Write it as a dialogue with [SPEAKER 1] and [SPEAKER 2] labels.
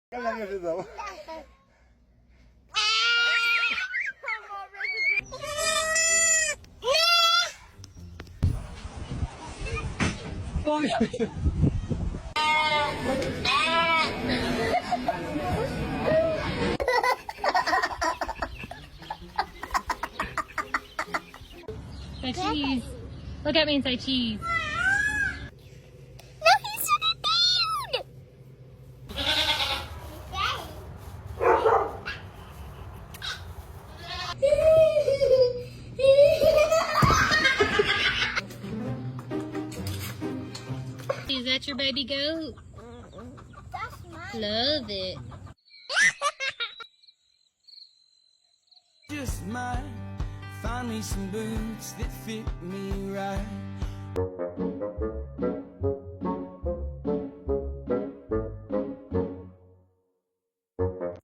[SPEAKER 1] 刚两个是什么？Say
[SPEAKER 2] cheese. Look at me and say cheese.
[SPEAKER 3] No, he's so bad.
[SPEAKER 2] Is that your baby goat?
[SPEAKER 3] That's mine.
[SPEAKER 2] Love it.
[SPEAKER 4] Just mine. Find me some boots that fit me right.